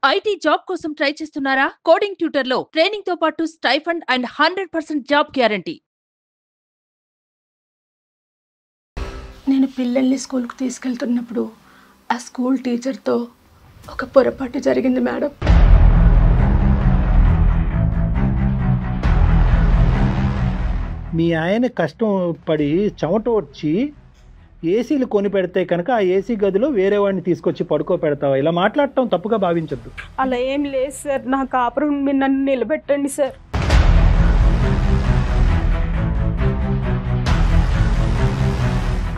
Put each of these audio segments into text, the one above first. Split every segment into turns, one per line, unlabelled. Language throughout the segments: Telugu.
ఐటీ జాబ్ కోసం ట్రై చేస్తున్నారా? కోడింగ్ ట్యూటర్లో ట్రైనింగ్ తో పాటు స్టైఫండ్ అండ్ 100% జాబ్ గ్యారంటీ.
నేను పిల్లల్ని స్కూల్కి తీసుకెళ్తున్నప్పుడు ఆ స్కూల్ టీచర్తో ఒక పొరపాటు జరిగింది మేడం.
మీ ఆయన కష్టం పడి చెమట వచ్చి ఏసీలు కొని పెడితే కనుక ఆ ఏసీ గదిలో వేరే వాడిని తీసుకొచ్చి పడుకో పెడతావా? ఇలా మాట్లాడటం తప్పుగా భావించద్దు.
అలా ఏం లేదు సార్, నా కాపురం మీరు నన్ను నిలబెట్టండి సార్.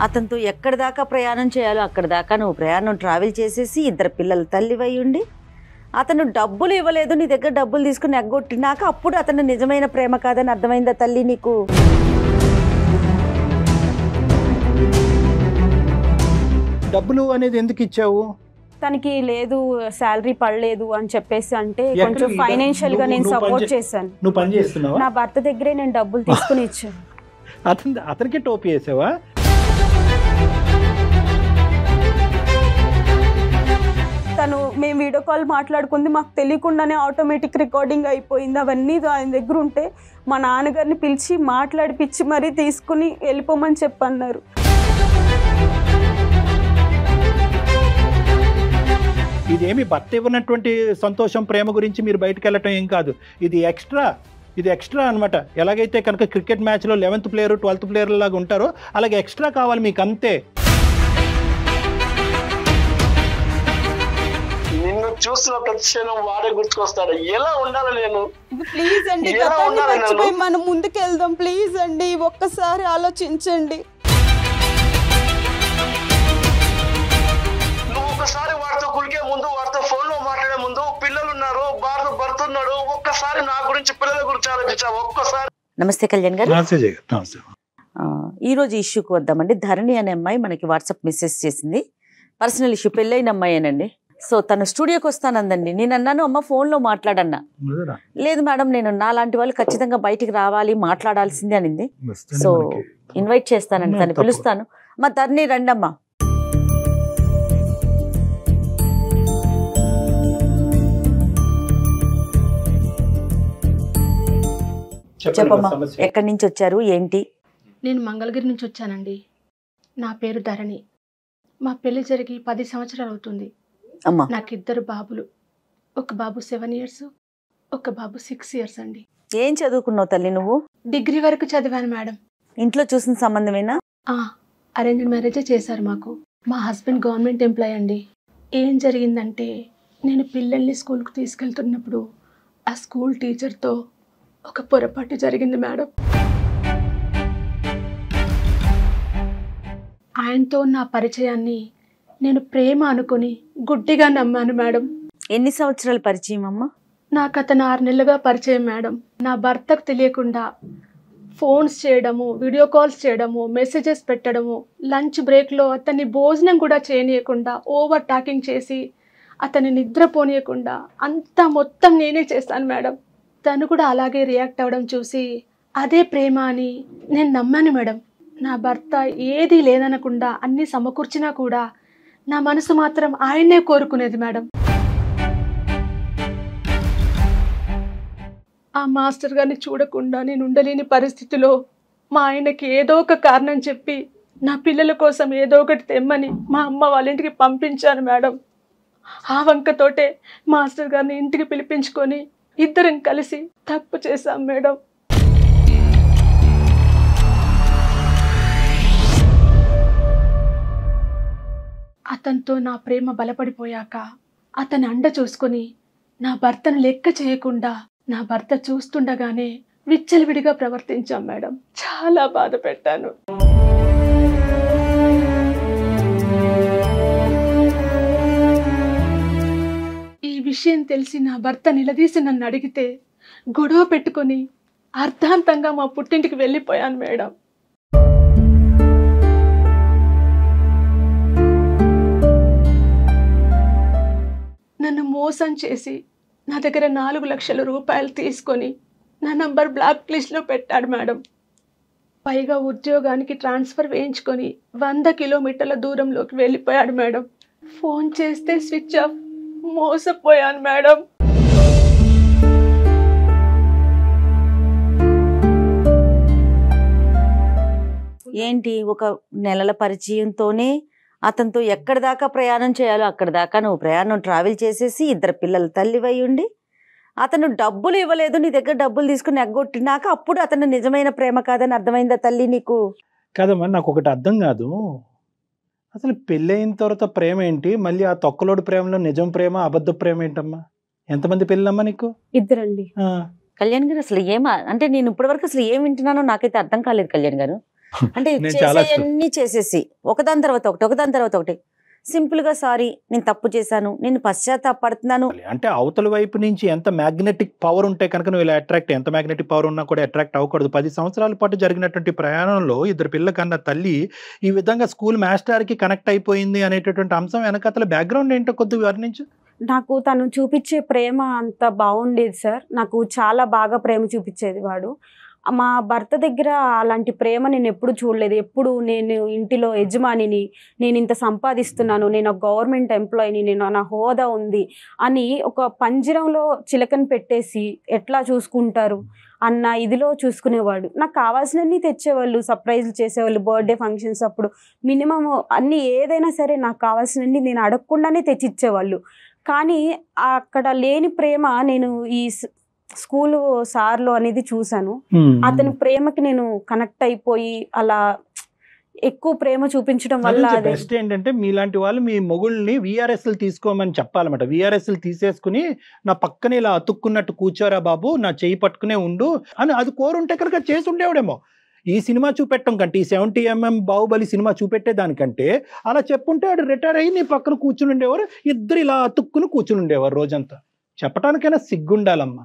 అతనితో ఎక్కడి దాకా ప్రయాణం చేయాలో అక్కడి దాకా నువ్వు ప్రయాణం ట్రావెల్ చేసేసి ఇద్దరు పిల్లల తల్లివై ఉండి అతను డబ్బులు ఇవ్వలేదు, నీ దగ్గర డబ్బులు తీసుకుని ఎగ్గొట్టినాక అప్పుడు అతను నిజమైన ప్రేమ కాదని అర్థమైందా తల్లి నీకు?
డబ్బులు అనేది ఎందుకు ఇచ్చావు?
తనకి లేదు, శాలరీ పడలేదు అని చెప్పేసి అంటే కొంచెం ఫైనాన్షియల్ గా నేను సపోర్ట్ చేశాను.
నువ్వు పని చేస్తున్నావా?
నా భర్త దగ్గరే నేను డబ్బులు తీసుకుని ఇచ్చాను.
అతనికి టోపీ వేసావా?
తను మేము వీడియో కాల్ మాట్లాడుకుంది, మాకు తెలియకుండానే ఆటోమేటిక్ రికార్డింగ్ అయిపోయింది. అవన్నీ ఆయన దగ్గర ఉంటే మా నాన్నగారిని పిలిచి మాట్లాడిపిచ్చి మరీ తీసుకుని వెళ్ళిపోమని చెప్పన్నారు.
ఇదేమి భర్త ఇవ్వనటువంటి సంతోషం ప్రేమ గురించి మీరు బయటకు వెళ్ళటం ఏం కాదు, ఇది ఎక్స్ట్రా అనమాట. ఎలాగైతే కనుక క్రికెట్ మ్యాచ్లో 11th ప్లేయర్ 12th ప్లేయర్ లాగా ఉంటారో అలాగే ఎక్స్ట్రా కావాలి మీకు, అంతే.
నిన్ను చూసిన ప్రతి క్షణం వాడే గుర్తుకొస్తాడు. ఎలా ఉండాలి నేను?
ప్లీజ్ అండి, మనం ముందుకు వెళ్దాం ప్లీజ్ అండి, ఒక్కసారి ఆలోచించండి.
నువ్వు ఒకసారి వాడితో కులికే ముందు, వాడితో ఫోన్ లో మాట్లాడే ముందు, పిల్లలు ఉన్నారు, భర్త ఉన్నాడు, ఒక్కసారి నా గురించి పిల్లల గురించి ఆలోచించావు ఒక్కసారి.
నమస్తే కళ్యాణ్ గారు. ఈరోజు ఇష్యూకి వద్దామండి. ధరణి అనే అమ్మాయి మనకి వాట్సాప్ మెసేజ్ చేసింది. పర్సనల్ ఇష్యూ, పెళ్ళైన అమ్మాయేనండి. సో తను స్టూడియోకి వస్తానందండి. నేను అన్నాను అమ్మ ఫోన్లో మాట్లాడన్నా. లేదు మేడం, నేను నాలాంటి వాళ్ళు ఖచ్చితంగా బయటికి రావాలి, మాట్లాడాల్సిందే అనింది. సో ఇన్వైట్ చేస్తానండి, తను పిలుస్తాను. మా ధరణి రండమ్మా. చెప్పమ్మా, ఎక్కడి నుంచి వచ్చారు, ఏంటి?
నేను మంగళగిరి నుంచి వచ్చానండి. నా పేరు ధరణి. మా పెళ్లి జరిగి 10 సంవత్సరాలు అవుతుంది. నాకు 2 బాబులు. ఒక బాబు 7 years, ఒక బాబు 6 years అండి.
ఏం చదువుకున్నావు తల్లి నువ్వు?
డిగ్రీ వరకు చదివాను మేడం.
ఇంట్లో చూసిన సంబంధమేనా?
అరేంజ్డ్ మ్యారేజే చేశారు మాకు. మా హస్బెండ్ గవర్నమెంట్ ఎంప్లాయ్ అండి. ఏం జరిగిందంటే, నేను పిల్లల్ని స్కూల్కి తీసుకెళ్తున్నప్పుడు ఆ స్కూల్ టీచర్తో ఒక పొరపాటు జరిగింది మేడం. ఆయనతో నా పరిచయాన్ని నేను ప్రేమ అనుకుని గుడ్డిగా నమ్మాను మేడం.
ఎన్ని సంవత్సరాల పరిచయం అమ్మా?
నాకు అతను 6 నెలలుగా పరిచయం మేడం. నా భర్తకు తెలియకుండా ఫోన్స్ చేయడము, వీడియో కాల్స్ చేయడము, మెసేజెస్ పెట్టడము, లంచ్ బ్రేక్లో అతన్ని భోజనం కూడా చేయనీయకుండా ఓవర్ టాకింగ్ చేసి అతన్ని నిద్రపోనీయకుండా అంతా మొత్తం నేనే చేశాను మేడం. తను కూడా అలాగే రియాక్ట్ అవ్వడం చూసి అదే ప్రేమ అని నేను నమ్మాను మేడం. నా భర్త ఏది లేదనకుండా అన్నీ సమకూర్చినా కూడా నా మనసు మాత్రం ఆయన్నే కోరుకునేది మేడం. ఆ మాస్టర్ గారిని చూడకుండా నేను ఉండలేని పరిస్థితిలో మా ఆయనకి ఏదో ఒక కారణం చెప్పి నా పిల్లల కోసం ఏదో ఒకటి తెమ్మని మా అమ్మ వాళ్ళ ఇంటికి పంపించాను మేడం. ఆ వంకతోటే మాస్టర్ గారిని ఇంటికి పిలిపించుకొని ఇద్దరం కలిసి తప్పు చేశాం మేడం. అతనితో నా ప్రేమ బలపడిపోయాక అతని అండ చూసుకొని నా భర్తను లెక్క చేయకుండా నా భర్త చూస్తుండగానే విచ్చలవిడిగా ప్రవర్తించాం మేడం. చాలా బాధ పెట్టాను. ఈ విషయం తెలిసి నా భర్త నిలదీసి నన్ను అడిగితే గొడవ పెట్టుకొని అర్ధాంతంగా మా పుట్టింటికి వెళ్ళిపోయాను మేడం. నన్ను మోసం చేసి నా దగ్గర 4 లక్షల రూపాయలు తీసుకొని నా నంబర్ బ్లాక్ లిస్ట్లో పెట్టాడు మేడం. పైగా ఉద్యోగానికి ట్రాన్స్ఫర్ వేయించుకొని 100 కిలోమీటర్ల దూరంలోకి వెళ్ళిపోయాడు మేడం. ఫోన్ చేస్తే స్విచ్ ఆఫ్, మోసపోయాను మేడం.
ఏంటి ఒక నెలల పరిచయంతోనే అతనితో ఎక్కడి దాకా ప్రయాణం చేయాలో అక్కడి దాకా నువ్వు ప్రయాణం ట్రావెల్ చేసేసి 2 పిల్లల తల్లివై ఉండి అతను డబ్బులు ఇవ్వలేదు, నీ దగ్గర డబ్బులు తీసుకుని ఎగ్గొట్టినాక అప్పుడు అతను నిజమైన ప్రేమ కాదని అర్థమైందా తల్లి నీకు?
కాదమ్మా, నాకు ఒకటి అర్థం కాదు, అసలు పెళ్ళైన తర్వాత ప్రేమ ఏంటి, మళ్ళీ ఆ తొక్కలోడు ప్రేమలో నిజం ప్రేమ అబద్ధ ప్రేమ ఏంటమ్మా? ఎంతమంది పెళ్ళమ్మా నీకు?
2 అండి.
కళ్యాణ్ గారు అసలు అంటే నేను ఇప్పటి వరకు అసలు ఏం వింటున్నానో నాకైతే అర్థం కాలేదు కళ్యాణ్ గారు. అంటే చేసేయన్నీ చేసేసి ఒకదాని తర్వాత ఒకటి సింపుల్ గా సారీ నేను తప్పు చేశాను, నేను పశ్చాత్తాపడుతున్నాను
అంటే అవతల వైపు నుంచి ఎంత మ్యాగ్నెటిక్ పవర్ ఉంటే కనుక నువ్వు ఇలా అట్రాక్ట్, ఎంత మ్యాగ్నెటిక్ పవర్ ఉన్నా కూడా అట్రాక్ట్ అవ్వకూడదు. 10 సంవత్సరాల పాటు జరిగినటువంటి ప్రయాణంలో 2 పిల్లల కన్నా తల్లి ఈ విధంగా స్కూల్ మాస్టర్ కి కనెక్ట్ అయిపోయింది అనేటటువంటి అంశం వెనకతల బ్యాక్గ్రౌండ్ ఏంటో కొద్దిగా వివరించు.
నాకు తను చూపించే ప్రేమ అంత బాగుండేది సార్. నాకు చాలా బాగా ప్రేమ చూపించేది వాడు. మా భర్త దగ్గర అలాంటి ప్రేమ నేను ఎప్పుడు చూడలేదు. ఎప్పుడు నేను ఇంటిలో యజమానిని, నేను ఇంత సంపాదిస్తున్నాను, నేను ఒక గవర్నమెంట్ ఎంప్లాయీని, నేను నా హోదా ఉంది అని ఒక పంజరంలో చిలకని పెట్టేసి ఎట్లా చూసుకుంటారు అన్న ఇదిలో చూసుకునేవాడు. నాకు కావాల్సినన్ని తెచ్చేవాళ్ళు, సర్ప్రైజ్లు చేసేవాళ్ళు, బర్త్డే ఫంక్షన్స్ అప్పుడు మినిమం అన్నీ ఏదైనా సరే నాకు కావాల్సినన్ని నేను అడగకుండానే తెచ్చిచ్చేవాళ్ళు. కానీ అక్కడ లేని ప్రేమ నేను ఈ స్కూలు సార్లో అనేది చూశాను. అతని ప్రేమకి నేను కనెక్ట్ అయిపోయి అలా ఎక్కువ ప్రేమ చూపించడం వల్ల
బెస్ట్ ఏంటంటే మీలాంటి వాళ్ళు మీ మొగుళ్ళని VRSలు తీసుకోమని చెప్పాలన్నమాట. VRSలు తీసేసుకుని నా పక్కనే ఇలా అతుక్కున్నట్టు కూర్చోరా బాబు, నా చెయ్యి పట్టుకునే ఉండు అని అది కోరుంటే కనుక చేసి ఉండేవాడేమో. ఈ సినిమా చూపెట్టడం కంటే, ఈ 70mm బాహుబలి సినిమా చూపెట్టే దానికంటే అలా చెప్పుంటే వాడు రిటైర్ అయ్యి నీ పక్కన కూర్చుని ఉండేవారు, ఇద్దరు ఇలా అతుక్కుని కూర్చుని ఉండేవారు రోజంతా. చెప్పడానికైనా సిగ్గుండాలమ్మా.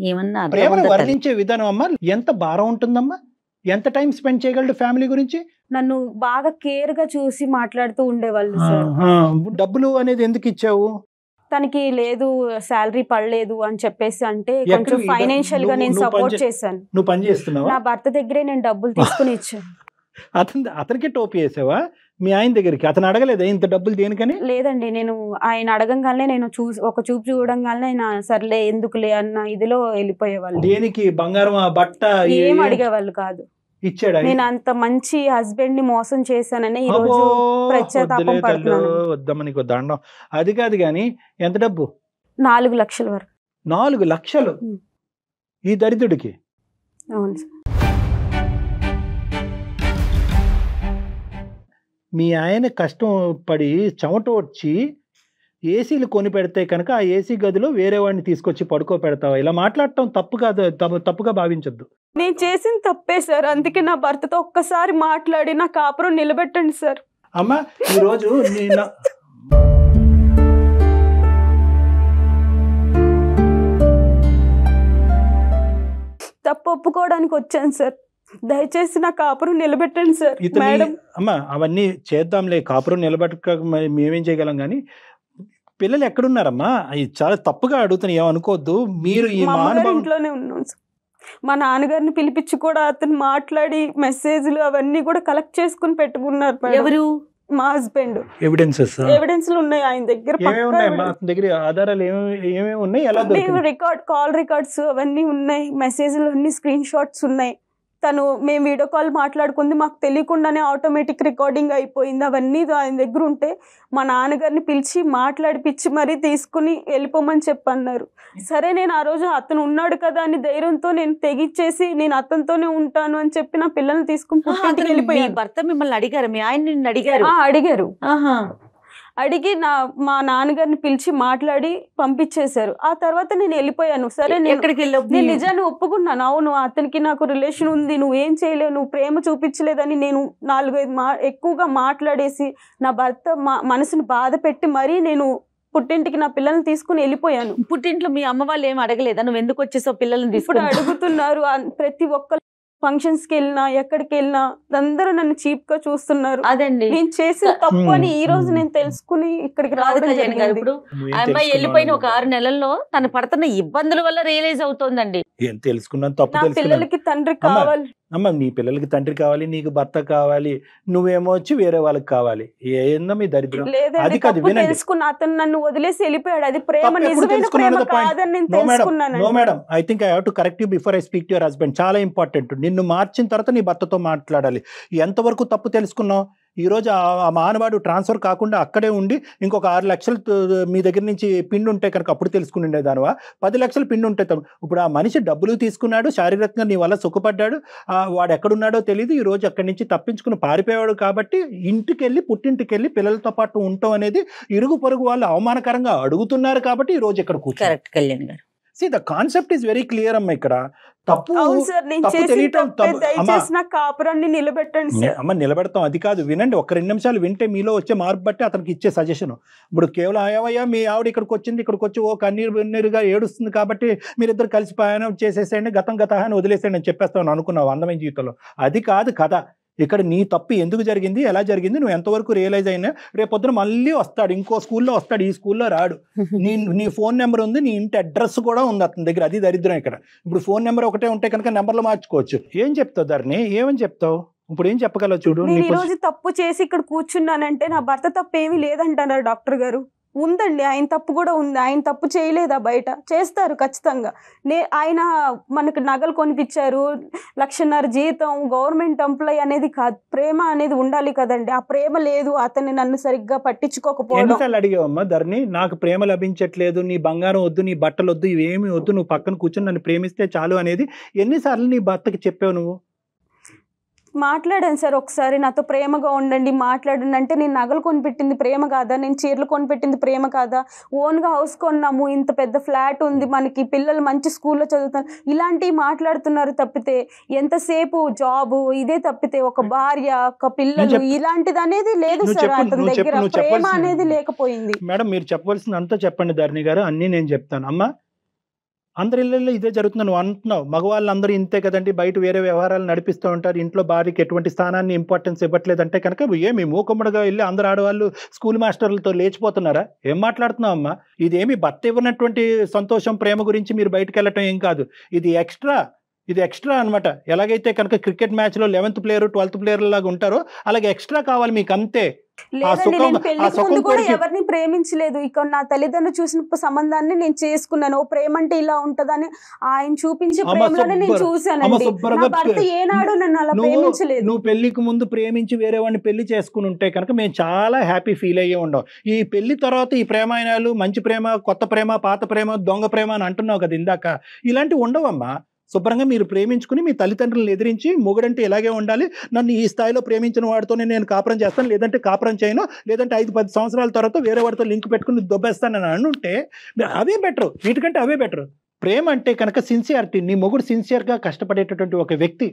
ఏమన్నా
ప్రేమను వర్ణించే విధానం అమ్మా ఎంత భారం ఉంటుందమ్మా. ఎంత టైం స్పెండ్ చేయగలడు ఫ్యామిలీ గురించి?
నన్ను బాగా కేర్ గా చూసి మాట్లాడుతూ ఉండేవాళ్ళు సార్.
డబ్బులు అనేది ఎందుకు ఇచ్చావు?
తనకి లేదు శాలరీ పడలేదు అని చెప్పేసి అంటే కొంచెం ఫైనాన్షియల్ గా నేను సపోర్ట్ చేశాను.
నువ్వు పని చేస్తున్నావా?
నా భర్త దగ్గరే నేను డబ్బులు తీసుకుని ఇచ్చాను.
అతనికి టోపీ వేసావా మీ ఆయన దగ్గరికి? అతను అడగలేదా ఇంత డబ్బులు దేనికని?
లేదండి, నేను ఆయన అడగంగానే నేను ఒక చూపు చూడంగానే ఆయన సర్లే ఎందుకులే అన్న ఇదిలో వెళ్ళిపోయేవాళ్ళు.
దేనికి? బంగారం, బట్ట
ఏం అడిగేవాళ్ళు కాదు.
ఇచ్చాడా?
నేను అంత మంచి హస్బెండ్ ని మోసం చేశానని ఈ రోజు పశ్చాత్తాపం పడుతున్నాను.
వద్దమ్మ నీకు దండం. అది కాదు గాని ఎంత డబ్బు?
4 లక్షల వరకు.
4 లక్షలు ఈ దరిద్రుడికి?
అవును సార్.
మీ ఆయన కష్టం పడి చెమట వచ్చి ఏసీలు కొని పెడితే కనుక ఆ ఏసీ గదిలో వేరే వాడిని తీసుకొచ్చి పడుకో పెడతావా? ఇలా మాట్లాడటం తప్పు కాదు, తప్పుగా భావించద్దు.
నేను చేసిన తప్పే సార్, అందుకే నా భర్తతో ఒక్కసారి మాట్లాడి నా కాపురం నిలబెట్టండి సార్.
అమ్మా ఈరోజు
తప్పు ఒప్పుకోవడానికి వచ్చాను సార్, దయచేసి నా కాపురం నిలబెట్టండి సార్. మేడం
అమ్మా అవన్నీ చేద్దాంలే, కాపురం నిలబెట్టక మేమేం చేయగలం కానీ పిల్లలు ఎక్కడున్నారమ్మా? చాలా తప్పుగా అడుగుతున్నా, ఏమనుకోవద్దు. మీరు ఈ
ఇంట్లోనే ఉన్నాం సార్. మా నాన్నగారిని పిలిపించి కూడా అతను మాట్లాడి మెసేజ్లు అవన్నీ కూడా కలెక్ట్ చేసుకుని పెట్టుకున్నారు.
ఎవరు?
మా హస్బెండ్.
ఎవిడెన్స్లు
ఉన్నాయి ఆయన దగ్గర.
దగ్గర ఆధారాలు ఏమేమి ఉన్నాయి? ఎలా
కాల్ రికార్డ్స్ అవన్నీ ఉన్నాయి, మెసేజ్లు అన్ని స్క్రీన్ షాట్స్ ఉన్నాయి. మేము వీడియో కాల్ మాట్లాడుకుంది మాకు తెలియకుండానే ఆటోమేటిక్ రికార్డింగ్ అయిపోయింది. అవన్నీ ఆయన దగ్గర ఉంటే మా నాన్నగారిని పిలిచి మాట్లాడిపించి మరీ తీసుకుని వెళ్ళిపోమని చెప్పన్నారు. సరే నేను ఆ రోజు అతను ఉన్నాడు కదా అని ధైర్యంతో నేను తెగిచ్చేసి నేను అతనితోనే ఉంటాను అని చెప్పి నా పిల్లల్ని తీసుకుని వెళ్ళిపోయాను.
భర్త మిమ్మల్ని అడిగారు? మీ ఆయన నిన్ను అడిగారు?
అడిగారు. అడిగి మా నాన్నగారిని పిలిచి మాట్లాడి పంపించేశారు. ఆ తర్వాత నేను వెళ్ళిపోయాను. సరే నేను నిజాన్ని ఒప్పుకున్నాను. అవును అతనికి నాకు రిలేషన్ ఉంది, నువ్వేం చేయలేవు, నువ్వు ప్రేమ చూపించలేదని నేను 4-5 ఎక్కువగా మాట్లాడేసి నా భర్త మనసును బాధ పెట్టి మరీ నేను పుట్టింటికి నా పిల్లల్ని తీసుకుని వెళ్ళిపోయాను.
పుట్టింట్లో మీ అమ్మ వాళ్ళు ఏం అడగలేదా నువ్వు ఎందుకు వచ్చేసావు పిల్లల్ని తీసుకుని?
అడుగుతున్నారు. ప్రతి ఒక్క ఫంక్షన్స్ కి వెళ్ళినా ఎక్కడికి వెళ్ళినా అందరూ నన్ను చీప్ గా చూస్తున్నారు.
అదండి
నేను చేసిన తప్పు అని ఈ రోజు నేను తెలుసుకుని ఇక్కడికి రావడం జరిగింది.
ఇప్పుడు అమ్మాయి వెళ్ళిపోయిన ఒక 6 నెలల్లో తను పడుతున్న ఇబ్బందుల వల్ల రియలైజ్ అవుతోందండి.
తెలుసుకున్నాను, తప్పు
నా పిల్లలకి తండ్రి కావాలి.
అమ్మ నీ పిల్లలకి తండ్రి కావాలి, నీకు భర్త కావాలి, నువ్వేమో వచ్చి వేరే వాళ్ళకి కావాలి. ఏందో మీ దరిద్రం.
లేదండి,
అది కాదు,
తప్పు
వినండి.
తెలుసుకున్న అతను నన్ను వదిలేసి వెళ్ళిపోయాడు. అది ప్రేమ,
తప్పు ఎప్పుడు
నిజమైన
తెలుసుకున్నావు
ప్రేమ
అన్నది point.
కాదని నేను
నో మేడం,
తెలుసుకున్నాను.
No madam, I think I have to correct you before I speak to your husband. చాలా ఇంపార్టెంట్. నిన్ను మార్చిన తర్వాత నీ భర్తతో మాట్లాడాలి. ఎంతవరకు తప్పు తెలుసుకున్నావు? ఈరోజు ఆ మానవాడు ట్రాన్స్ఫర్ కాకుండా అక్కడే ఉండి ఇంకొక 6 లక్షలు మీ దగ్గర నుంచి పిండి ఉంటే కనుక అప్పుడు తెలుసుకుని ఉండేదానివా? 10 లక్షలు పిండి ఉంటే ఇప్పుడు ఆ మనిషి డబ్బులు తీసుకున్నాడు, శారీరకంగా నీ వల్ల సుఖపడ్డాడు, వాడు ఎక్కడున్నాడో తెలియదు, ఈ రోజు అక్కడి నుంచి తప్పించుకుని పారిపోయాడు. కాబట్టి ఇంటికి వెళ్ళి పుట్టింటికి వెళ్ళి పిల్లలతో పాటు ఉండటం అనేది ఇరుగు పొరుగు వాళ్ళు అవమానకరంగా అడుగుతున్నారు కాబట్టి ఈ రోజు ఇక్కడ కూర్చో.
కరెక్ట్ కళ్యాణ్ గారు.
See, the concept is very clear అమ్మ. ఇక్కడ తప్పు
అవును సార్, నేను
తప్పు
చేసిన
తెలియటం
తప్పే.
అమ్మ
దయచేసి నా కాపురాన్ని నిలబెట్టండి సార్.
అమ్మ నిలబెడతాం, అది కాదు. వినండి, ఒక 2 నిమిషాలు వింటే మీలో వచ్చే మార్పు బట్టి అతనికి ఇచ్చే సజెషన్. ఇప్పుడు కేవలం అయ్యా మీ ఆవిడ ఇక్కడికి వచ్చింది, ఇక్కడికి వచ్చి ఓ కన్నీరుగా ఏడుస్తుంది కాబట్టి మీరిద్దరు కలిసి ప్రయాణం చేసేసేయండి, గతం అని వదిలేసేయండి అని చెప్పేస్తాను అనుకున్నావు అందమైన జీవితంలో. అది కాదు కథ. ఇక్కడ నీ తప్పు ఎందుకు జరిగింది, ఎలా జరిగింది, నువ్వు ఎంతవరకు రియలైజ్ అయినా. రేపు పొద్దున మళ్ళీ వస్తాడు, ఇంకో స్కూల్లో వస్తాడు, ఈ స్కూల్లో రాడు. నీ ఫోన్ నెంబర్ ఉంది, నీ ఇంటి అడ్రస్ కూడా ఉంది అతని దగ్గర. అది దరిద్రం ఇక్కడ. ఇప్పుడు ఫోన్ నెంబర్ ఒకటే ఉంటే కనుక నెంబర్లు మార్చుకోవచ్చు. ఏం చెప్తావు ధరణి, ఏమని చెప్తావు? ఇప్పుడు ఏం చెప్పగలవు చూడు.
నేను ఈ రోజు తప్పు చేసి ఇక్కడ కూర్చున్నానంటే నా భర్త తప్పు ఏమీ లేదంటున్నారు డాక్టర్ గారు. ఉందండి, ఆయన తప్పు కూడా ఉంది. ఆయన తప్పు చేయలేదా? బయట చేస్తారు ఖచ్చితంగా. ఆయన మనకు నగలు కొనిపించారు, 1.5 లక్ష జీతం, గవర్నమెంట్ ఎంప్లాయ్ అనేది కాదు. ప్రేమ అనేది ఉండాలి కదండి. ఆ ప్రేమ లేదు, అతన్ని నన్ను సరిగ్గా పట్టించుకోకపోవడం.
ఎన్నిసార్లు అడిగావమ్మా ధరణి, నాకు ప్రేమ లభించట్లేదు, నీ బంగారం వద్దు, నీ బట్టలు వద్దు, ఇవేమి వద్దు, నువ్వు పక్కన కూర్చొని నన్ను ప్రేమిస్తే చాలు అనేది ఎన్నిసార్లు నీ భర్తకి చెప్పావు నువ్వు?
మాట్లాడాను సార్ ఒకసారి, నాతో ప్రేమగా ఉండండి, మాట్లాడండి అంటే, నేను నగలు కొనిపెట్టింది ప్రేమ కాదా, నేను చీరలు కొనిపెట్టింది ప్రేమ కాదా, ఓన్గా హౌస్ కొన్నాము, ఇంత పెద్ద ఫ్లాట్ ఉంది మనకి, పిల్లలు మంచి స్కూల్లో చదువుతారు, ఇలాంటివి మాట్లాడుతున్నారు తప్పితే ఎంతసేపు జాబు ఇదే తప్పితే ఒక భార్య, ఒక పిల్లలు ఇలాంటిది అనేది లేదు సార్. అతని దగ్గర ప్రేమ అనేది లేకపోయింది.
మేడం మీరు చెప్పవలసింది అంతా చెప్పండి ధరణి గారు, అన్నీ నేను చెప్తాను. అమ్మా అందరి ఇళ్ళల్లో ఇదే జరుగుతుంది, నువ్వు అంటున్నావు. మగవాళ్ళందరూ ఇంతే కదండి, బయట వేరే వ్యవహారాలు నడిపిస్తూ ఉంటారు, ఇంట్లో భార్యకి ఎటువంటి స్థానాన్ని ఇంపార్టెన్స్ ఇవ్వట్లేదంటే కనుక ఏమి మూకమ్మడిగా వెళ్ళి అందరు ఆడవాళ్ళు స్కూల్ మాస్టర్లతో లేచిపోతున్నారా? ఏం మాట్లాడుతున్నావు అమ్మా? ఇదేమి భర్త ఇవ్వనటువంటి సంతోషం ప్రేమ గురించి మీరు బయటకు వెళ్ళటం ఏం కాదు. ఇది ఎక్స్ట్రా అనమాట. ఎలాగైతే కనుక క్రికెట్ మ్యాచ్లో 11th ప్లేయర్ 12th ప్లేయర్ లాగా ఉంటారో అలాగే ఎక్స్ట్రా కావాలి మీకు, అంతే.
లేదండి, నేను పెళ్లికి ముందు కూడా ఎవరిని ప్రేమించలేదు. ఇక్కడ నా తల్లిదండ్రులు చూసిన సంబంధాన్ని నేను చేసుకున్నాను. ఓ ప్రేమ అంటే ఇలా ఉంటదని ఆయన చూపించే ప్రేమలోనే నేను చూసానండి. నా భర్త ఏనాడు నన్ను అలా ప్రేమించలేదు.
నువ్వు పెళ్లికి ముందు ప్రేమించి వేరే వాడిని పెళ్లి చేసుకుని ఉంటే కనుక మేము చాలా హ్యాపీ ఫీల్ అయ్యే ఉండవు. ఈ పెళ్లి తర్వాత ఈ ప్రేమాయణాలు, మంచి ప్రేమ, కొత్త ప్రేమ, పాత ప్రేమ, దొంగ ప్రేమ అని అంటున్నావు కదా ఇందాక, ఇలాంటివి ఉండవమ్మా. శుభ్రంగా మీరు ప్రేమించుకుని మీ తల్లిదండ్రులను ఎదిరించి, మొగుడంటే ఇలాగే ఉండాలి, నన్ను ఈ స్థాయిలో ప్రేమించిన వాడితోనే నేను కాపురం చేస్తాను, లేదంటే కాపురం చేయను, లేదంటే 5-10 సంవత్సరాల తర్వాత వేరే వాడితో లింక్ పెట్టుకుని దొబ్బేస్తానని అనుంటే అవే బెటరు, వీటికంటే అవే బెటరు. ప్రేమ అంటే కనుక సిన్సియారిటీ. నీ మొగుడు సిన్సియర్గా కష్టపడేటటువంటి ఒక వ్యక్తి.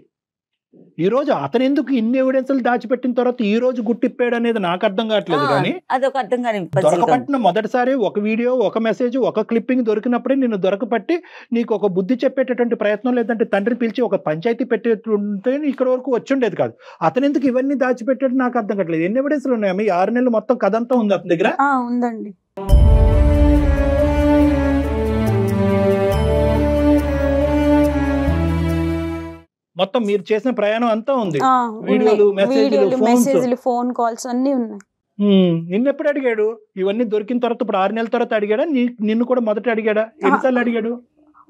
ఈరోజు అతను ఎందుకు ఇన్ని ఎవిడెన్స్లు దాచిపెట్టిన తర్వాత ఈ రోజు గుట్టిప్పాడు అనేది నాకు అర్థం కావట్లేదు. కానీ
అదొక అర్థం కాని
దొరకపట్టిన మొదటిసారి ఒక వీడియో, ఒక మెసేజ్, ఒక క్లిప్పింగ్ దొరికినప్పుడే నిన్ను దొరకపట్టి నీకు ఒక బుద్ధి చెప్పేటటువంటి ప్రయత్నం, లేదంటే తండ్రిని పిలిచి ఒక పంచాయతీ పెట్టేటుంటే ఇక్కడ వరకు వచ్చి ఉండేది కాదు. అతను ఎందుకు ఇవన్నీ దాచిపెట్టాడు నాకు అర్థం కావట్లేదు. ఎన్ని ఎవిడెన్స్లు ఉన్నాయా? 6 నెలలు మొత్తం కథ అంతా ఉంది అతని దగ్గర.
ఉందండి.
మొత్తం మీరు చేసిన ప్రయాణం అంతా ఉంది.
వీడియోలు, మెసేజ్లు, ఫోన్ కాల్స్ అన్ని ఉన్నాయి.
నిన్నెప్పుడు అడిగాడు? ఇవన్నీ దొరికిన తర్వాత ఇప్పుడు 6 నెలల తర్వాత అడిగాడా? నిన్ను కూడా మొదట అడిగాడా? ఎన్నిసార్లు అడిగాడు?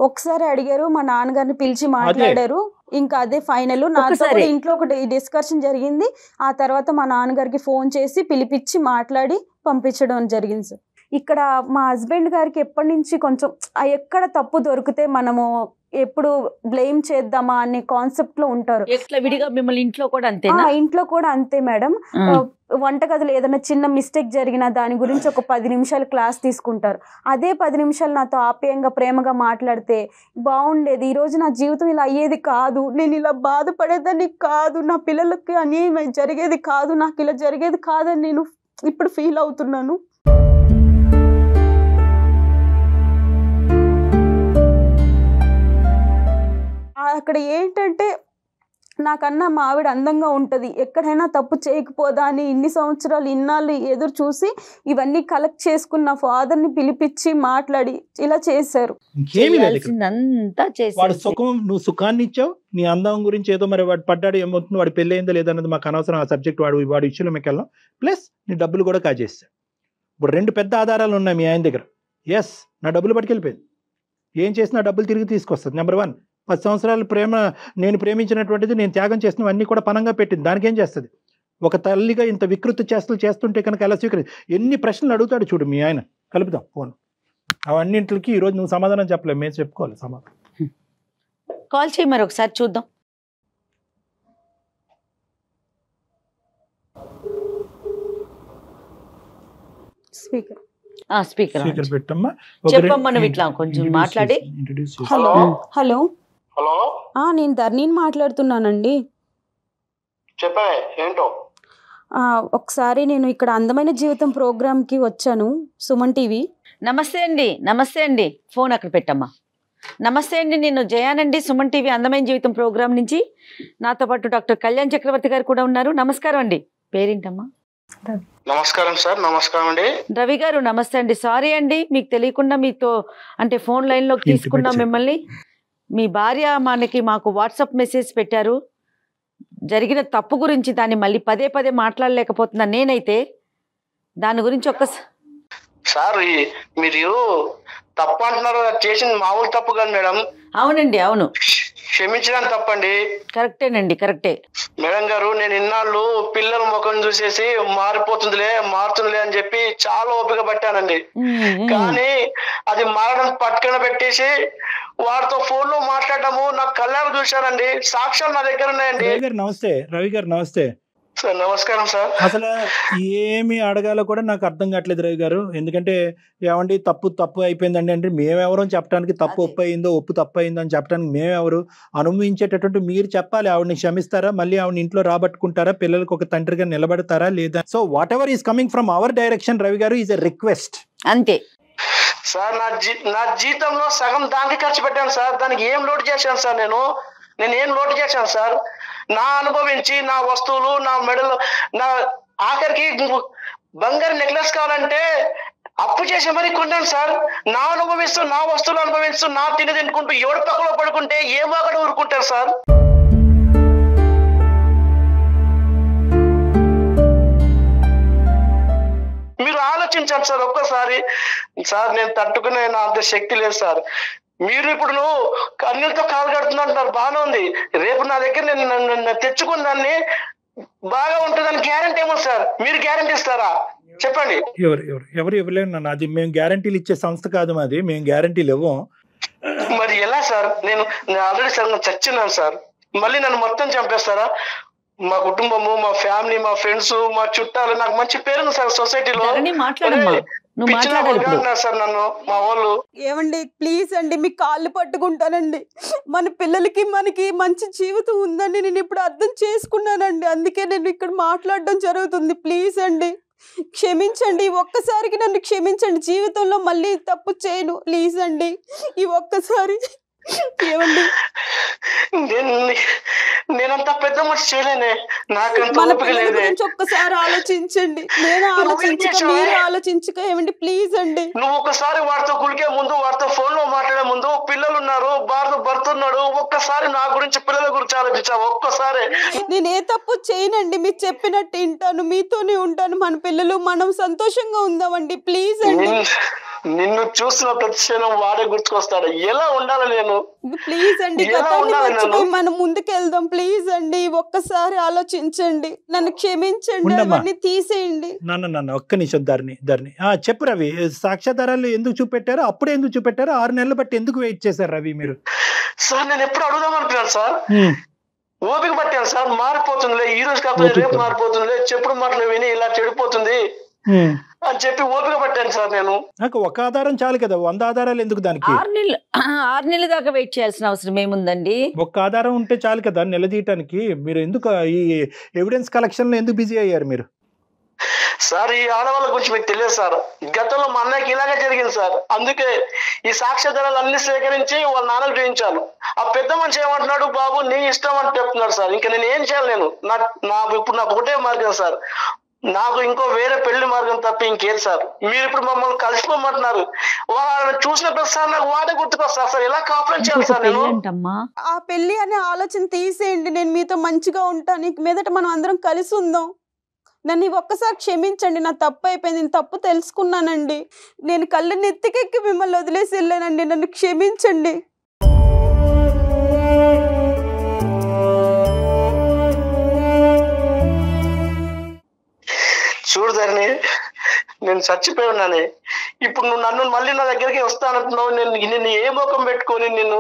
ఒకసారి అడిగారు, మా నాన్నగారిని పిలిచి మాట్లాడారు. ఇంకా అదే ఫైనల్. నాతో ఇంట్లో ఒకటి డిస్కషన్ జరిగింది. ఆ తర్వాత మా నాన్నగారికి ఫోన్ చేసి పిలిపించి మాట్లాడి పంపించడం జరిగింది సార్. ఇక్కడ మా హస్బెండ్ గారికి ఎప్పటి నుంచి కొంచెం ఎక్కడ తప్పు దొరికితే మనము ఎప్పుడు బ్లేమ్ చేద్దామా అనే కాన్సెప్ట్ లో ఉంటారు.
విడిగా మిమ్మల్ని ఇంట్లో కూడా అంతే?
ఇంట్లో కూడా అంతే మేడం. వంటగదిలో ఏదైనా చిన్న మిస్టేక్ జరిగినా దాని గురించి ఒక 10 నిమిషాలు క్లాస్ తీసుకుంటారు. అదే 10 నిమిషాలు నాతో ఆప్యాయంగా ప్రేమగా మాట్లాడితే బాగుండేది. ఈ రోజు నా జీవితం ఇలా అయ్యేది కాదు, నేను ఇలా బాధపడేదాన్ని కాదు, నా పిల్లలకి అన్యాయం జరిగేది కాదు, నాకు ఇలా జరిగేది కాదని నేను ఇప్పుడు ఫీల్ అవుతున్నాను. అక్కడ ఏంటంటే నాకన్నా మా ఆవిడ అందంగా ఉంటుంది, ఎక్కడైనా తప్పు చేయకపోదా అని ఇన్ని సంవత్సరాలు ఇన్నాళ్ళు ఎదురు చూసి ఇవన్నీ కలెక్ట్ చేసుకున్న ఫాదర్ని పిలిపించి మాట్లాడి ఇలా చేశారు.
చేయాల్సిందంతా
వాడు
చేశారు.
సుఖం, నువ్వు సుఖాన్ని ఇచ్చావు, నీ అందం గురించి ఏదో మరి వాడు పడ్డాడు ఏమవుతుంది, వాడు పెళ్ళి అయిందో లేదన్నది మాకు అనవసరం, ఆ సబ్జెక్ట్ వాడి ఇష్యూలో మీకు వెళ్ళాం. ప్లస్ నీ డబ్బులు కూడా కాజేస్తాడు. ఇప్పుడు 2 పెద్ద ఆధారాలు ఉన్నాయి మీ ఆయన దగ్గర. ఎస్, నా డబ్బులు పట్టుకెళ్ళిపోయింది, ఏం చేసినా డబ్బులు తిరిగి తీసుకొస్తుంది. నెంబర్ 1, 10 సంవత్సరాల ప్రేమ, నేను ప్రేమించినటువంటిది, నేను త్యాగం చేసినవన్నీ కూడా పనంగా పెట్టింది. దానికి ఏం చేస్తుంది? ఒక తల్లిగా ఇంత వికృతి చేష్టలు చేస్తుంటే కనుక ఎలా ఎన్ని ప్రశ్నలు అడుగుతాడు చూడు మీ ఆయన. కలుపుదాం ఫోన్. అవన్నింటికి ఈరోజు నువ్వు సమాధానం చెప్పలేవు, మేము చెప్పుకోవాలి సమాధానం.
కాల్ చేయి మరి ఒకసారి చూద్దాం.
స్పీకర్
స్పీకర్
స్పీకర్ పెట్టమ్మా.
చెప్పమ్మా, నువ్వు ఇట్లా కొంచెం మాట్లాడి.
హలో హలో
హలో,
నేను ధర్నీని మాట్లాడుతున్నానండి.
చెప్పే ఏంటో.
ఒకసారి నేను ఇక్కడ అందమైన జీవితం ప్రోగ్రామ్కి వచ్చాను, సుమన్ టీవీ.
నమస్తే అండి. నమస్తే అండి. ఫోన్ అక్కడ పెట్టమ్మా. నమస్తే అండి, నేను జయానండి, సుమన్ టీవీ అందమైన జీవితం ప్రోగ్రాం నుంచి. నాతో పాటు డాక్టర్ కళ్యాణ్ చక్రవర్తి గారు కూడా ఉన్నారు. నమస్కారం అండి. పేరేంటమ్మా?
నమస్కారం సార్. నమస్కారం అండి.
రవి గారు నమస్తే అండి. సారీ అండి, మీకు తెలియకుండా మీతో అంటే ఫోన్ లైన్లోకి తీసుకున్నాం మిమ్మల్ని. మీ భార్య మాకు వాట్సాప్ మెసేజ్ పెట్టారు జరిగిన తప్పు గురించి. దాన్ని మళ్ళీ పదే పదే మాట్లాడలేకపోతున్నా నేనైతే. దాని గురించి
సార్ మీరు తప్పు అంటున్నారు, చేసింది మామూలు తప్పు కాదు మేడం.
అవునండి, అవును,
క్షమించడానికి తప్పండి.
కరెక్టేనండి, కరెక్టే.
మేడం గారు, నేను ఇన్నాళ్ళు పిల్లల ముఖం చూసేసి మారుతుందిలే అని చెప్పి చాలా ఓపిక పట్టానండి. కానీ అది మారడం పట్టుకుని పెట్టేసి వాడితో ఫోన్ లో మాట్లాడటము నాకు కళ్ళారు చూశానండి. సాక్ష్యాలు నా దగ్గర ఉన్నాయండి.
రవి గారు నమస్తే. రవి గారు నమస్తే
సార్. నమస్కారం సార్.
అసలు ఏమి అడగాలో కూడా నాకు అర్థం కావట్లేదు రవి గారు. ఎందుకంటే ఏమండి తప్పు అయిపోయిందండి అంటే మేమెవరో చెప్పడానికి, తప్పు ఒప్పు అయిందో ఒప్పు తప్పు అయిందో అని చెప్పడానికి మేమెవరు? అనుభవించేటటువంటి మీరు చెప్పాలి. ఆవిడని క్షమిస్తారా, మళ్ళీ ఆవిడని ఇంట్లో రాబట్టుకుంటారా, పిల్లలకు ఒక తండ్రిగా నిలబడతారా లేదా? So what ever is coming from our direction Ravi గారు ఈజ్ ఎ రిక్వెస్ట్.
అంతే
సార్. నా జీతంలో సగం దానికి ఖర్చు పెట్టాను సార్. దానికి ఏం లోటు చేశాను సార్? నేను ఏం లోటు చేశాను సార్? నా అనుభవించి నా వస్తువులు, నా మెడలు, నా ఆఖరికి బంగారు నెక్లెస్ కావాలంటే అప్పు చేసి మరీ కొన్నాను సార్. నా అనుభవిస్తూ, నా వస్తువులు అనుభవిస్తూ, నా తినుకుంటూ ఎవడు పక్కలో పడుకుంటే ఏ వాగడు ఊరుకుంటారు సార్? మీరు ఆలోచించాలి సార్ ఒక్కసారి. సార్ నేను తట్టుకునే నా అంత శక్తి లేదు సార్. మీరు ఇప్పుడు కన్నీళ్ళతో కాలు కడుతున్నారు, బాగానే ఉంది. రేపు నా దగ్గర నేను తెచ్చుకున్న దాన్ని బాగా ఉంటుందని గ్యారంటీ ఏమో సార్? మీరు గ్యారంటీ ఇస్తారా చెప్పండి?
ఎవరు ఇవ్వలేరు నన్ను. అది మేము గ్యారంటీలు ఇచ్చే సంస్థ కాదు మాది, మేము గ్యారంటీలు ఇవ్వం.
మరి ఎలా సార్? నేను ఆల్రెడీ సార్ చచ్చినాను సార్. మళ్ళీ నన్ను మొత్తం చంపేస్తారా? మా కుటుంబము, మా ఫ్యామిలీ, మా ఫ్రెండ్స్, మా చుట్టాలు, నాకు మంచి పేరు సార్ సొసైటీలో. సార్ నన్ను మా వాళ్ళు.
ఏమండి ప్లీజ్ అండి, మీ కాళ్ళు పట్టుకుంటానండి. మన పిల్లలకి మనకి మంచి జీవితం ఉందని నేను ఇప్పుడు అర్థం చేసుకున్నానండి. అందుకే నేను ఇక్కడ మాట్లాడడం జరుగుతుంది. ప్లీజ్ అండి క్షమించండి, ఒక్కసారికి నన్ను క్షమించండి. జీవితంలో మళ్ళీ తప్పు చేయను ప్లీజ్ అండి. ఈ ఒక్కసారి ఏమండి,
నేనంత పెద్ద మనిషి చేయలేనే. నాకంత
ఒక్కసారి ఆలోచించండి. నేను ఆలోచించక మీరు ఆలోచించక. ఏమండి ప్లీజ్ అండి.
నువ్వు ఒకసారి వాడితో కులికే ముందు, వాడితో ఫోన్ లో మాట్లాడే ముందు, పిల్లలు ఉన్నారు, భర్త ఉన్నాడు, ఒక్కసారి నా గురించి, పిల్లల గురించి ఆలోచించావు ఒక్కసారి.
నేను ఏ తప్పు చేయనండి, మీరు చెప్పినట్టు వింటాను, మీతోనే ఉంటాను. మన పిల్లలు మనం సంతోషంగా ఉందామండి ప్లీజ్ అండి.
నిన్ను చూసిన ప్రతి క్షణం వాడే గుర్తుకొస్తాడు. ఎలా ఉండాలి నేను?
ప్లీజ్ అండి, గతాన్ని మర్చిపోయి మనం ముందుకెళ్దాం ప్లీజ్ అండి. ఒక్కసారి ఆలోచించండి, నన్ను క్షమించండి, అవన్నీ తీసేయండి.
నన్ను ఒక్క నిమిషం ధరణి చెప్పు రవి. సాక్ష్యాధారాలు ఎందుకు చూపెట్టారు? అప్పుడే ఎందుకు చూపెట్టారు? 6 నెలలు బట్టి ఎందుకు వెయిట్ చేశారు రవి మీరు?
సార్ నేను ఎప్పుడు అడుగుదాం అనుకున్నాను సార్. ఓపిక పట్టాను సార్. మారిపోతుందిలే, ఈ రోజు కాకపోతే రేపు మారిపోతుందిలే, చెప్పుడు మాటలు విని ఇలా చెడిపోతుంది అని చెప్పి ఓపిక పట్టాను సార్. నేను
నాకు ఒక ఆధారం చాలు కదా, 100 ఆధారాలు ఎందుకు దానికి?
6 నెలల దాకా వెయిట్ చేయాల్సిన అవసరం ఏముందండి?
ఒక్క ఆధారం ఉంటే చాలు కదా నిలదీయటానికి. మీరు ఎందుకు ఈ ఎవిడెన్స్ కలెక్షన్ లో ఎందుకు బిజీ అయ్యారు మీరు?
సార్ ఈ ఆడవాళ్ళ గురించి మీకు తెలియదు సార్. గతంలో మా అన్నయ్యకి ఇలాగే జరిగింది సార్. అందుకే ఈ సాక్ష్యాధారాలు అన్ని సేకరించి వాళ్ళ నాన్నకు చూపించాను. ఆ పెద్ద మనిషి ఏమంటున్నాడు, బాబు నీ ఇష్టం అని చెప్తున్నాడు సార్. ఇంకా నేను ఏం చేయాలి? నేను ఇప్పుడు నాకు ఒకటే మార్గం సార్, నాకు ఇంకో వేరే పెళ్లి మార్గం తప్ప ఇంకేది సార్. మీరు ఇప్పుడు మమ్మల్ని కలిసిపోమంటున్నారు. వాళ్ళని చూసిన ప్రతిసారి నాకు వాడే గుర్తుకొస్తారు సార్. ఎలా కాపురం చేయాలి సార్ నేను?
ఆ పెళ్లి అనే ఆలోచన తీసేయండి. నేను మీతో మంచిగా ఉంటాను. ఇక మీదట మనం అందరం కలిసి ఉందాం. నన్ను ఒక్కసారి క్షమించండి. నా తప్పు అయిపోయింది. నేను తప్పు తెలుసుకున్నానండి. నేను కళ్ళు నెత్తికెక్కి మిమ్మల్ని వదిలేసి వెళ్ళానండి. నన్ను క్షమించండి.
చూడదాన్ని నేను చచ్చిపోయి ఉన్నానే. ఇప్పుడు నువ్వు నన్ను మళ్ళీ నా దగ్గరికి వస్తానంటున్నావు. నేను ఏ ముఖం పెట్టుకొని నిన్ను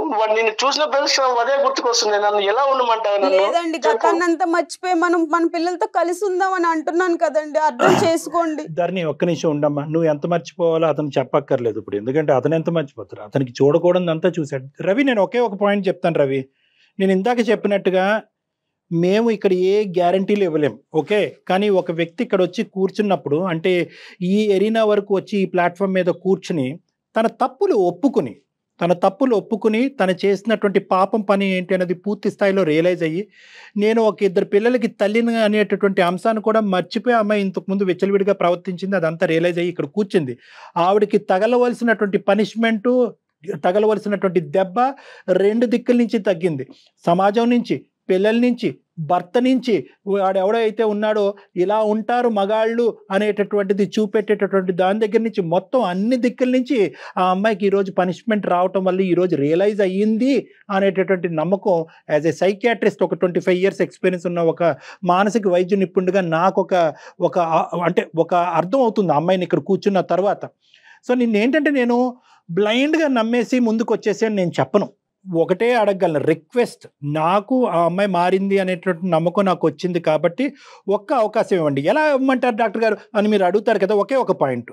చూసిన ప్రదేశం అదే గుర్తుకొస్తుంది. నన్ను ఎలా ఉండమంటావు?
లేదండి, గతాన్ని అంతా మర్చిపోయి మన పిల్లలతో కలిసి ఉందాం అని అంటున్నాను కదండి. అర్థం చేసుకోండి.
ధరణి ఒక్క నిమిషం ఉండమ్మా. నువ్వు ఎంత మర్చిపోవాలో అతను చెప్పక్కర్లేదు ఇప్పుడు, ఎందుకంటే అతను ఎంత మర్చిపోతారు. అతనికి చూడకూడదంతా చూశాడు. రవి, నేను ఒకే ఒక పాయింట్ చెప్తాను రవి. నేను ఇందాక చెప్పినట్టుగా మేము ఇక్కడ ఏ గ్యారంటీలు ఇవ్వలేం, ఓకే. కానీ ఒక వ్యక్తి ఇక్కడ వచ్చి కూర్చున్నప్పుడు, అంటే ఈ ఎరీనా వరకు వచ్చి ఈ ప్లాట్ఫామ్ మీద కూర్చుని తన తప్పులు ఒప్పుకుని తను చేసినటువంటి పాపం పని ఏంటి అనేది పూర్తి స్థాయిలో రియలైజ్ అయ్యి, నేను ఒక ఇద్దరు పిల్లలకి తల్లిని అనేటటువంటి అంశాన్ని కూడా మర్చిపోయి అమ్మాయి ఇంతకుముందు విచ్చలవిడిగా ప్రవర్తించింది, అదంతా రియలైజ్ అయ్యి ఇక్కడ కూర్చుంది. ఆవిడకి తగలవలసినటువంటి పనిష్మెంటు, తగలవలసినటువంటి దెబ్బ రెండు దిక్కుల నుంచి తగ్గింది. సమాజం నుంచి, పిల్లల నుంచి, భర్త నుంచి, వాడు ఎవడైతే ఉన్నాడో ఇలా ఉంటారు మగాళ్ళు అనేటటువంటిది చూపెట్టేటటువంటి దాని దగ్గర నుంచి మొత్తం అన్ని దిక్కుల నుంచి ఆ అమ్మాయికి ఈరోజు పనిష్మెంట్ రావటం వల్ల ఈరోజు రియలైజ్ అయ్యింది అనేటటువంటి నమ్మకం. యాజ్ ఏ సైకియాట్రిస్ట్, ఒక 25 years ఎక్స్పీరియన్స్ ఉన్న ఒక మానసిక వైద్య నిపుణుడిగా నాకు ఒక అర్థం అవుతుంది ఆ అమ్మాయిని ఇక్కడ కూర్చున్న తర్వాత. సో ఏంటంటే నేను బ్లైండ్గా నమ్మేసి ముందుకు వచ్చేసి అని నేను చెప్పను. ఒకటే అడగగలను, రిక్వెస్ట్. నాకు ఆ అమ్మాయి మారింది అనేటువంటి నమ్మకం నాకు వచ్చింది కాబట్టి ఒక్క అవకాశం ఇవ్వండి. ఎలా ఇవ్వమంటారు డాక్టర్ గారు అని మీరు అడుగుతారు కదా. ఒకే ఒక పాయింట్,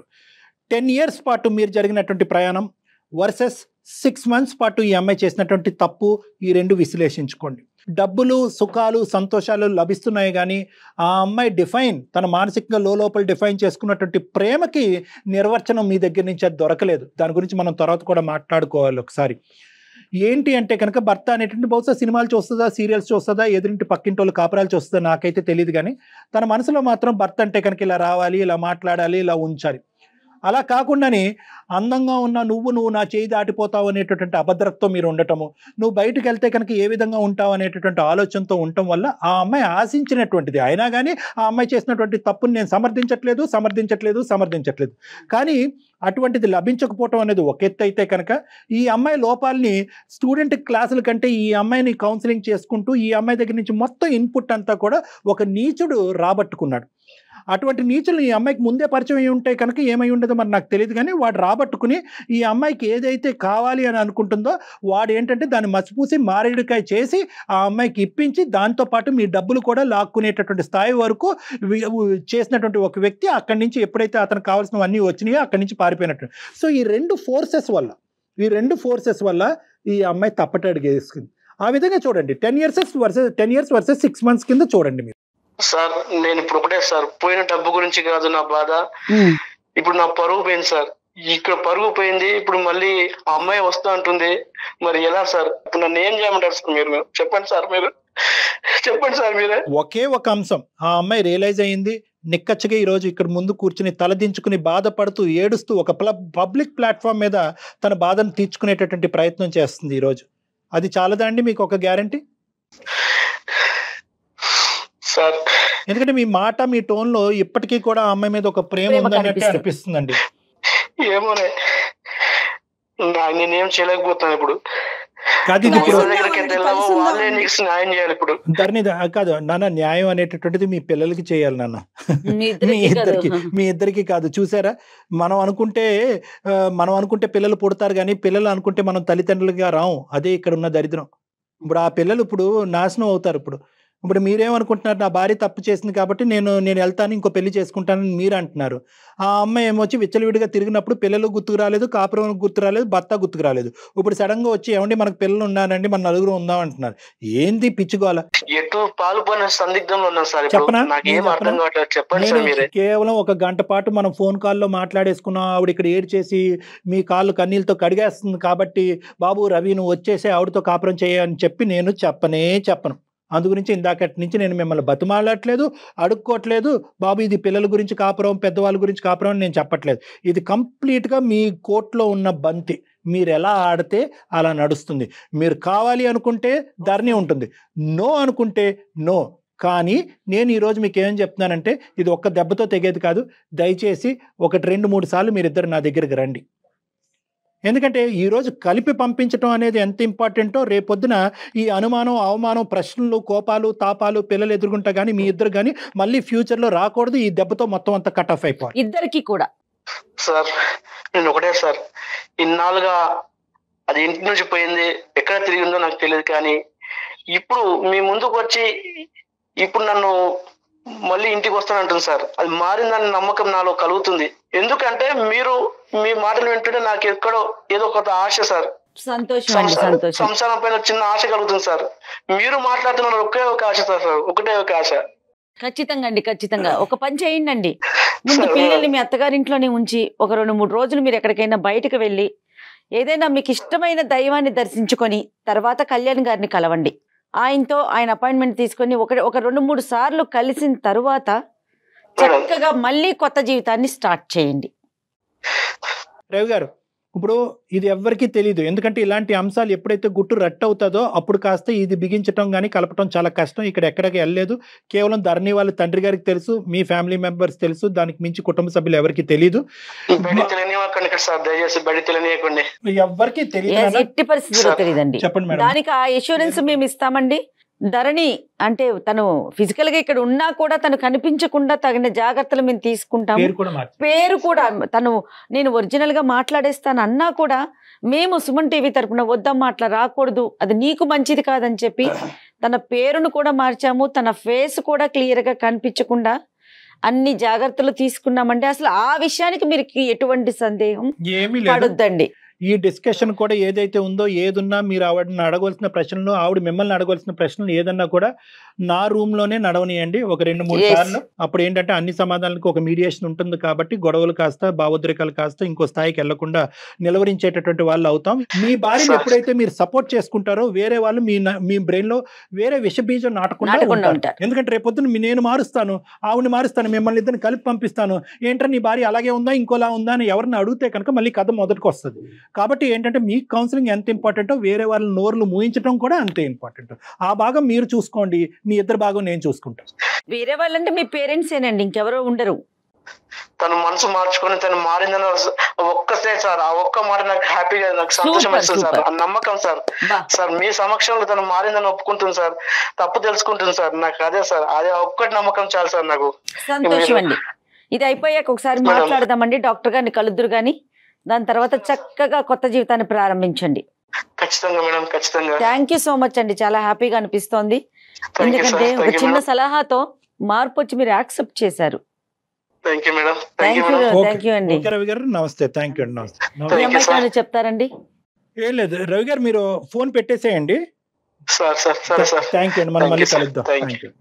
10 years పాటు మీరు జరిగినటువంటి ప్రయాణం వర్సెస్ 6 months పాటు ఈ అమ్మాయి చేసినటువంటి తప్పు, ఈ రెండు విశ్లేషించుకోండి. డబ్బులు, సుఖాలు, సంతోషాలు లభిస్తున్నాయి కానీ ఆ అమ్మాయి తన మానసికంగా లోపల డిఫైన్ చేసుకున్నటువంటి ప్రేమకి నిర్వచనం మీ దగ్గర నుంచి అది దొరకలేదు. దాని గురించి మనం తర్వాత కూడా మాట్లాడుకోవాలి ఒకసారి. ఏంటి అంటే కనుక భర్త అనేటువంటి బహుశా సినిమాలు చూస్తుందా, సీరియల్స్ చూస్తుందా, ఎదురింటి పక్కింటి వాళ్ళు కాపురాలు చూస్తుందా నాకైతే తెలియదు, కానీ తన మనసులో మాత్రం భర్త అంటే కనుక ఇలా రావాలి, ఇలా మాట్లాడాలి, ఇలా ఉంచాలి. అలా కాకుండానే అందంగా ఉన్న నువ్వు నా చేయి దాటిపోతావు అనేటటువంటి అభద్రతతో మీరు ఉండటము, నువ్వు బయటకు వెళ్తే కనుక ఏ విధంగా ఉంటావు అనేటటువంటి ఆలోచనతో ఉండటం వల్ల ఆ అమ్మాయి ఆశించినటువంటిది. అయినా కానీ ఆ అమ్మాయి చేసినటువంటి తప్పుని నేను సమర్థించట్లేదు. కానీ అటువంటిది లభించకపోవటం అనేది ఒక ఎత్తు అయితే కనుక ఈ అమ్మాయి లోపాలని స్టూడెంట్ క్లాసుల కంటే ఈ అమ్మాయిని కౌన్సిలింగ్ చేసుకుంటూ ఈ అమ్మాయి దగ్గర నుంచి మొత్తం ఇన్పుట్ అంతా కూడా ఒక నీచుడు రాబట్టుకున్నాడు. అటువంటి నీచులు ఈ అమ్మాయికి ముందే పరిచయం అయి ఉంటే కనుక ఏమై ఉండదో మరి నాకు తెలియదు, కానీ వాడు రాబట్టుకుని ఈ అమ్మాయికి ఏదైతే కావాలి అని అనుకుంటుందో వాడు ఏంటంటే దాన్ని మసిపూసి మారేడుకాయ చేసి ఆ అమ్మాయికి ఇప్పించి దాంతోపాటు మీ డబ్బులు కూడా లాక్కునేటటువంటి స్థాయి వరకు చేసినటువంటి ఒక వ్యక్తి అక్కడి నుంచి ఎప్పుడైతే అతనికి కావాల్సినవన్నీ వచ్చినాయో అక్కడి నుంచి పారిపోయినట్టు. సో ఈ రెండు ఫోర్సెస్ వల్ల ఈ అమ్మాయి తప్పటడుగు వేసుకుంది. ఆ విధంగా చూడండి, 10 years వర్సెస్ 6 months కింద చూడండి మీరు.
సార్ నేను ఇప్పుడు ఒకటే సార్, పోయిన డబ్బు గురించి కాదు నా బాధ, ఇప్పుడు నా పరువు పోయింది సార్. ఇక్కడ పరుగు పోయింది, ఇప్పుడు మళ్ళీ ఆ అమ్మాయి వస్తూ అంటుంది. మరి ఎలా సార్? ఇప్పుడు నన్ను ఏం చేయమంటారు సార్? మీరు చెప్పండి సార్, మీరే.
ఒకే ఒక అంశం, ఆ అమ్మాయి రియలైజ్ అయ్యింది, నిక్కచ్చగా ఈరోజు ఇక్కడ ముందు కూర్చుని తలదించుకుని బాధపడుతూ ఏడుస్తూ ఒక పబ్లిక్ ప్లాట్ఫామ్ మీద తన బాధను తీర్చుకునేటటువంటి ప్రయత్నం చేస్తుంది ఈరోజు. అది చాలదా అండి మీకు ఒక గ్యారంటీ?
సార్
ఎందుకంటే మీ మాట, మీ టోన్ లో ఇప్పటికీ కూడా ఆ అమ్మాయి మీద ఒక ప్రేమ ఉందన్నట్టు అనిపిస్తుందండి.
ఏమోనే, నేనేం చేయలేకపోతాను ఇప్పుడు.
ధరణి కాదు నాన్న, న్యాయం అనేటటువంటిది మీ పిల్లలకి చేయాలి నాన్న, మీ ఇద్దరికి కాదు. చూసారా, మనం అనుకుంటే పిల్లలు పుడతారు కానీ పిల్లలు అనుకుంటే మనం తల్లిదండ్రులుగా రాము. అదే ఇక్కడ ఉన్న దరిద్రం. ఇప్పుడు ఆ పిల్లలు ఇప్పుడు నాశనం అవుతారు. ఇప్పుడు ఇప్పుడు మీరేమనుకుంటున్నారు, నా భార్య తప్పు చేసింది కాబట్టి నేను వెళ్తాను, ఇంకో పెళ్లి చేసుకుంటానని మీరు అంటున్నారు. ఆ అమ్మాయి ఏమొచ్చి విచ్చలవిడిగా తిరిగినప్పుడు పిల్లలు గుర్తుకు రాలేదు, కాపురం గుర్తు రాలేదు, భర్త గుర్తుకు రాలేదు. ఇప్పుడు సడన్గా వచ్చి ఏమండి మనకు పిల్లలు ఉన్నారండి, మన నలుగురు ఉందాం అంటున్నారు. ఏంది పిచ్చుకోవాల?
ఎటు పాల్పొనే సందిగ్ధంలో ఉన్నాను సార్.
చెప్పనా?
నాకు ఏం అర్థం కావట్లేదు, చెప్పండి సార్ మీరే.
కేవలం 1 గంట పాటు మనం ఫోన్ కాల్లో మాట్లాడేసుకున్నాం. ఆవిడ ఇక్కడ ఏడ్చేసి మీ కాళ్ళు కన్నీళ్ళతో కడిగేస్తుంది కాబట్టి బాబు రవి నువ్వు వచ్చేసి ఆవిడతో కాపురం చేయని చెప్పి నేను చెప్పను. అందు గురించి ఇందాకటి నుంచి నేను మిమ్మల్ని బతిమాలట్లేదు, అడుక్కోవట్లేదు. బాబు ఇది పిల్లల గురించి కాపురం, పెద్దవాళ్ళ గురించి కాపురం అని నేను చెప్పట్లేదు. ఇది కంప్లీట్గా మీ కోర్టులో ఉన్న బంతి. మీరు ఎలా ఆడితే అలా నడుస్తుంది. మీరు కావాలి అనుకుంటే ధరణి ఉంటుంది, నో అనుకుంటే నో. కానీ నేను ఈరోజు మీకు ఏం చెప్తున్నానంటే ఇది ఒక్క దెబ్బతో తెగేది కాదు. దయచేసి 1, 2, 3 సార్లు మీరిద్దరు నా దగ్గరికి రండి. ఎందుకంటే ఈరోజు కలిపి పంపించడం అనేది ఎంత ఇంపార్టెంటో రేపొద్దున ఈ అనుమానం, అవమానం, ప్రశ్నలు, కోపాలు, తాపాలు పిల్లలు ఎదుర్కొంటా కానీ మీ ఇద్దరు కానీ మళ్ళీ ఫ్యూచర్లో రాకూడదు. ఈ దెబ్బతో మొత్తం అంతా కట్ ఆఫ్ అయిపోవాలి
ఇద్దరికి కూడా.
సార్ నేను ఒకటే సార్, ఇన్నాళ్ళుగా అది ఇంటి నుంచి పోయింది, ఎక్కడ తిరిగిందో నాకు తెలియదు. కానీ ఇప్పుడు మీ ముందుకు వచ్చి ఇప్పుడు నన్ను మళ్ళీ ఇంటికి వస్తానంటుంది సార్. అది మారిందని నమ్మకం నాలో కలుగుతుంది. ఎందుకంటే మీరు మీ మాటలు వింటుంటే నాకు ఎక్కడో ఏదో కొత్త ఆశ సార్. సంసారం పైన చిన్న ఆశ కలుగుతుంది సార్. మీరు మాట్లాడుతున్నారు ఒకే ఒక ఆశ సార్, ఒకటే ఒక ఆశ.
ఖచ్చితంగా అండి, ఖచ్చితంగా. ఒక పని చేయండి, ముందు పిల్లల్ని మీ అత్తగారింట్లోనే ఉంచి 1, 2, 3 రోజులు మీరు ఎక్కడికైనా బయటకు వెళ్ళి ఏదైనా మీకు ఇష్టమైన దైవాన్ని దర్శించుకొని తర్వాత కళ్యాణ్ గారిని కలవండి. ఆయనతో ఆయన అపాయింట్మెంట్ తీసుకొని ఒక 2, 3 సార్లు కలిసిన తరువాత చక్కగా మళ్ళీ కొత్త జీవితాన్ని స్టార్ట్ చేయండి.
రవి గారు, ఇప్పుడు ఇది ఎవ్వరికీ తెలియదు. ఎందుకంటే ఇలాంటి అంశాలు ఎప్పుడైతే గుట్టు రట్టు అవుతుందో అప్పుడు కాస్త ఇది బిగించడం కానీ కలపటం చాలా కష్టం. ఇక్కడ ఎక్కడికి వెళ్ళలేదు. కేవలం ధరణి వాళ్ళ తండ్రి గారికి తెలుసు, మీ ఫ్యామిలీ మెంబర్స్ తెలుసు, దానికి మించి కుటుంబ సభ్యులు ఎవరికి తెలియదు. ఎవరికి తెలియదు,
ఎట్టి పరిస్థితుల్లో తెలియదండి.
చెప్పండి మేడం.
దానికి ఆ ఇన్సూరెన్స్ మేము ఇస్తామండి. ధరణి అంటే తను ఫిజికల్ గా ఇక్కడ ఉన్నా కూడా తను కనిపించకుండా తగిన జాగ్రత్తలు మేము తీసుకుంటాము. పేరు కూడా తను నేను ఒరిజినల్ గా మాట్లాడేస్తాను అన్నా కూడా మేము సుమన్ టీవీ తరపున వద్దమ్మా అట్లా రాకూడదు, అది నీకు మంచిది కాదని చెప్పి తన పేరును కూడా మార్చాము. తన ఫేస్ కూడా క్లియర్ గా కనిపించకుండా అన్ని జాగ్రత్తలు తీసుకున్నామండి. అసలు ఆ విషయానికి మీరు ఎటువంటి సందేహం పడొద్దండి.
ఈ డిస్కషన్ కూడా ఏదైతే ఉందో, ఏదున్నా మీరు ఆవిడని అడగవలసిన ప్రశ్నలు, ఆవిడ మిమ్మల్ని అడగవలసిన ప్రశ్నలు ఏదన్నా కూడా నా రూమ్లోనే నడవనియండి 1, 2, 3 సార్లు. అప్పుడు ఏంటంటే అన్ని సమాధానాలకు ఒక మీడియేషన్ ఉంటుంది కాబట్టి గొడవలు కాస్త, భావోద్రేకాలు కాస్త ఇంకో స్థాయికి వెళ్లకుండా నిలవరించేటటువంటి వాళ్ళు అవుతాం. మీ భార్యను ఎప్పుడైతే మీరు సపోర్ట్ చేసుకుంటారో వేరే వాళ్ళు మీ బ్రెయిన్ లో వేరే విషబీజం నాటకుండా ఉంటారు. ఎందుకంటే రేపొద్దున నేను మారుస్తాను, ఆవిడని మారుస్తాను, మిమ్మల్ని ఇద్దరిని కలిపి పంపిస్తాను, ఏంటంటే నీ భార్య అలాగే ఉందా ఇంకోలా ఉందా అని ఎవరిని అడిగితే కనుక మళ్ళీ కథ మొదటికి వస్తుంది. కాబట్టి ఏంటంటే మీ కౌన్సిలింగ్ ఎంత ఇంపార్టెంటో వేరే వాళ్ళ నోర్లు మూయించడం కూడా అంతే ఇంపార్టెంట్. ఆ భాగం మీరు చూసుకోండి, మీ ఇద్దరు భాగం నేను చూసుకుంటాను.
వేరే వాళ్ళంటే మీ పేరెంట్స్ ఏనండి, ఇంకెవరో ఉండరు.
తను మనసు మార్చుకొని తను మారిందని ఒక్కసే సార్, ఆ ఒక్క మాట నాకు హ్యాపీగా, నాకు సంతోషం ఇస్తుంది సార్. ఆ నమ్మకం సార్. సార్ మీ సమక్షంలో తను మారిందని ఒప్పుకుంటుంది సార్, తప్పు తెలుసుకుంటుంది సార్. నాకు అదే సార్, అదే ఒక్కటి నమ్మకం చాలు సార్ నాకు.
సంతోషం అండి. ఇది అయిపోయాక ఒకసారి మాట్లాడదామండి, డాక్టర్ గారిని కలుద్దురు గాని. దాని తర్వాత చక్కగా కొత్త జీవితాన్ని ప్రారంభించండి.
ఖచ్చితంగా మేడం, ఖచ్చితంగా.
థ్యాంక్ యూ సో మచ్ అండి, చాలా హ్యాపీగా అనిపిస్తోంది. ఎందుకంటే ఒక చిన్న సలహాతో మార్పు వచ్చి మీరు యాక్సెప్ట్ చేశారు.
Thank you madam.
Thank you అండి.
రవి గారు నమస్తే. Thank you. నమస్తే.
చెప్తారండి?
ఏం లేదు రవి గారు, మీరు ఫోన్ పెట్టేసేయండి.
థ్యాంక్ యూ అండి,
మనం మళ్ళీ కలుద్దాం. Thank you.